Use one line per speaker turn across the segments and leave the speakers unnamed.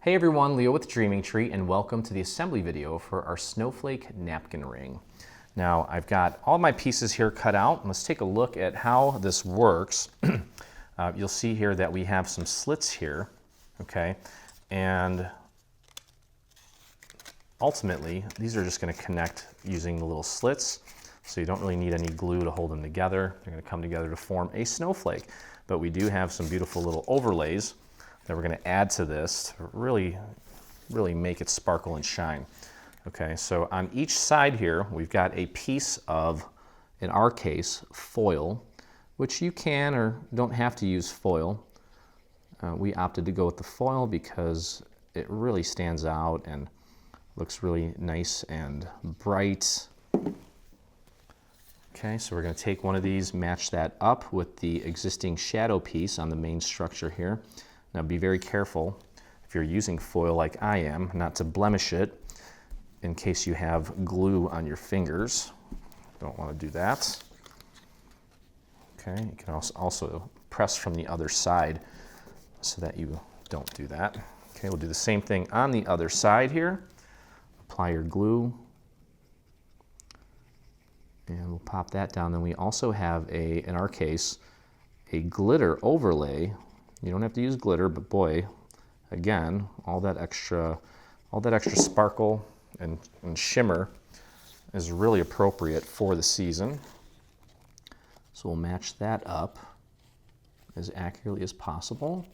Hey everyone, Leo with Dreaming Tree, and welcome to the assembly video for our Snowflake napkin ring. Now I've got all my pieces here cut out. Let's take a look at how this works. You'll see here that we have some slits here, okay? And ultimately, these are just going to connect using the little slits, so you don't really need any glue to hold them together. They're going to come together to form a snowflake. But we do have some beautiful little overlays that we're going to add to this to really make it sparkle and shine. Okay, so on each side here, we've got a piece of, in our case, foil, which you can or don't have to use foil. We opted to go with the foil because it really stands out and looks really nice and bright. Okay, so we're going to take one of these, match that up with the existing shadow piece on the main structure here. Now be very careful if you're using foil like I am, not to blemish it in case you have glue on your fingers. Don't want to do that. Okay, you can also press from the other side so that you don't do that. Okay, we'll do the same thing on the other side here. Apply your glue. And we'll pop that down. Then we also have in our case, a glitter overlay. You don't have to use glitter, but boy, again, all that extra sparkle and shimmer is really appropriate for the season. So we'll match that up as accurately as possible,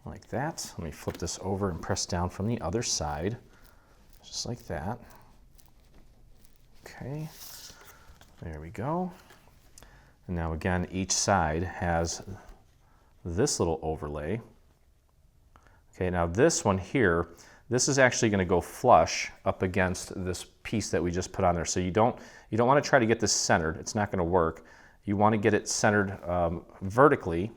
like that. Let me flip this over and press down from the other side, just like that. Okay, there we go. And now again, each side has this little overlay. Okay, now this one here, this is actually going to go flush up against this piece that we just put on there. So you don't want to try to get this centered. It's not going to work. You want to get it centered vertically,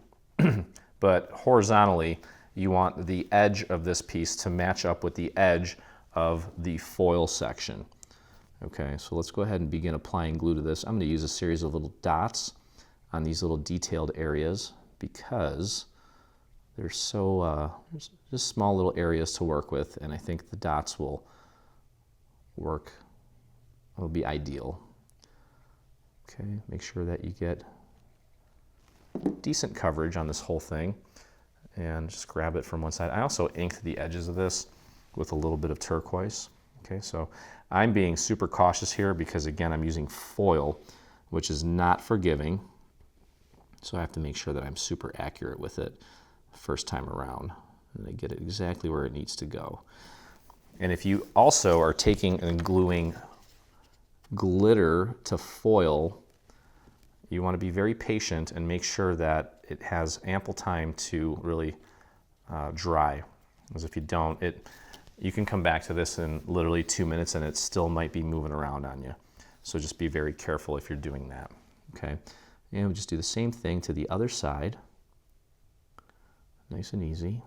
but horizontally, you want the edge of this piece to match up with the edge of the foil section. Okay, so let's go ahead and begin applying glue to this. I'm going to use a series of little dots on these little detailed areas because they're so there's just small little areas to work with, and I think the dots will be ideal. Okay, make sure that you get decent coverage on this whole thing, and just grab it from one side. I also inked the edges of this with a little bit of turquoise. Okay, so I'm being super cautious here because again, I'm using foil, which is not forgiving. So I have to make sure that I'm super accurate with it first time around and I get it exactly where it needs to go. And if you also are taking and gluing glitter to foil, you want to be very patient and make sure that it has ample time to really dry. Because if you don't, you can come back to this in literally 2 minutes and it still might be moving around on you. So just be very careful if you're doing that. Okay. And we just do the same thing to the other side. Nice and easy.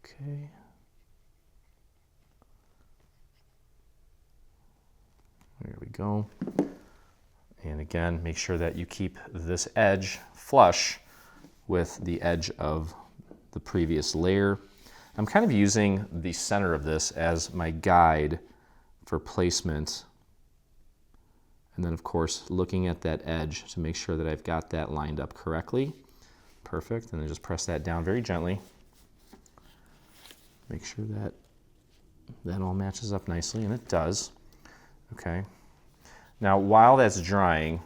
Okay. There we go. And again, make sure that you keep this edge flush with the edge of the previous layer. I'm kind of using the center of this as my guide for placement. And then of course, looking at that edge to make sure that I've got that lined up correctly. Perfect, and then just press that down very gently. Make sure that that all matches up nicely, and it does. Okay. Now, while that's drying,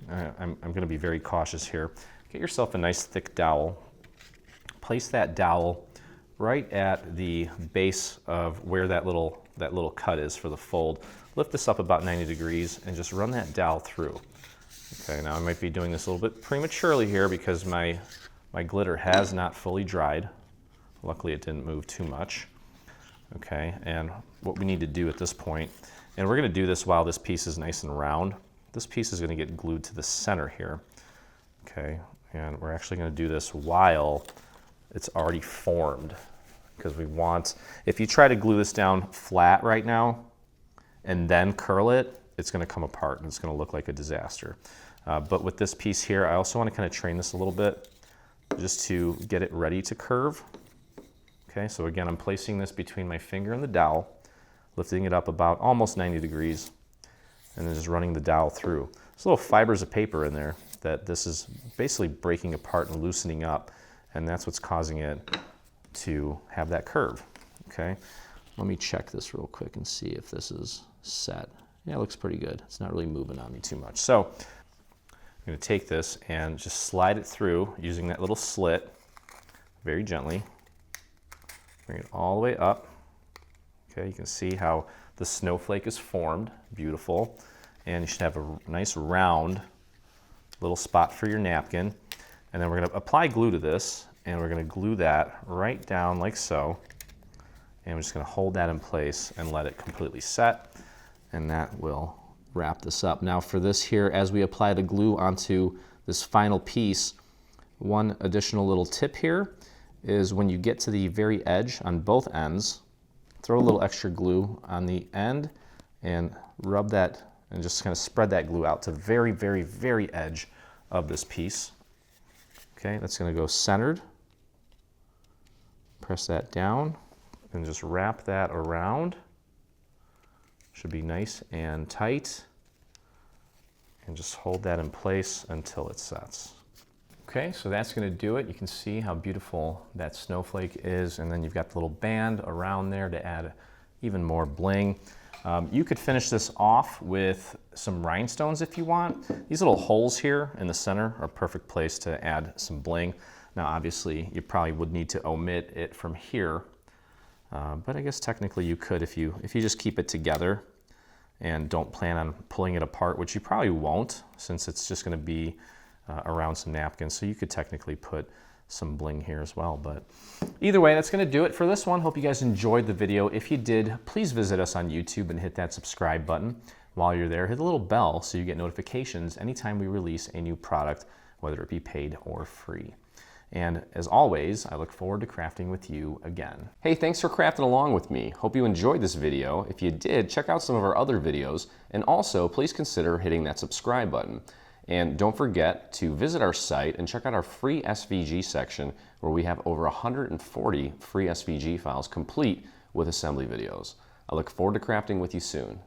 I'm going to be very cautious here. Get yourself a nice thick dowel. Place that dowel right at the base of where that little cut is for the fold. Lift this up about 90 degrees and just run that dowel through. Okay, now I might be doing this a little bit prematurely here because my glitter has not fully dried. Luckily it didn't move too much. Okay, and what we need to do at this point, and we're going to do this while this piece is nice and round. This piece is going to get glued to the center here. Okay, and we're actually going to do this while it's already formed, because we want, if you try to glue this down flat right now and then curl it, it's going to come apart and it's going to look like a disaster. But with this piece here, I also want to kind of train this a little bit just to get it ready to curve. Okay, so again, I'm placing this between my finger and the dowel, lifting it up about almost 90 degrees, and then just running the dowel through. There's little fibers of paper in there that this is basically breaking apart and loosening up, and that's what's causing it to have that curve. Okay, let me check this real quick and see if this is set. Yeah, it looks pretty good. It's not really moving on me too much. So I'm going to take this and just slide it through using that little slit very gently. Bring it all the way up. Okay, you can see how the snowflake is formed. Beautiful. And you should have a nice round little spot for your napkin. And then we're going to apply glue to this, and we're going to glue that right down like so. And we're just going to hold that in place and let it completely set. And that will wrap this up. Now for this here, as we apply the glue onto this final piece, one additional little tip here is when you get to the very edge on both ends, throw a little extra glue on the end and rub that and just kind of spread that glue out to the very, very, very edge of this piece. Okay, that's going to go centered. Press that down and just wrap that around. Should be nice and tight. And just hold that in place until it sets. Okay, so that's going to do it. You can see how beautiful that snowflake is, and then you've got the little band around there to add even more bling. You could finish this off with some rhinestones if you want. These little holes here in the center are a perfect place to add some bling. Now obviously you probably would need to omit it from here, but I guess technically you could if you just keep it together and don't plan on pulling it apart, which you probably won't since it's just going to be around some napkins, so you could technically put some bling here as well. But either way, that's going to do it for this one. Hope you guys enjoyed the video. If you did, please visit us on YouTube and hit that subscribe button. While you're there, hit the little bell so you get notifications anytime we release a new product, whether it be paid or free. And as always, I look forward to crafting with you again. Hey, thanks for crafting along with me. Hope you enjoyed this video. If you did, check out some of our other videos, and also please consider hitting that subscribe button. And don't forget to visit our site and check out our free SVG section where we have over 140 free SVG files complete with assembly videos. I look forward to crafting with you soon.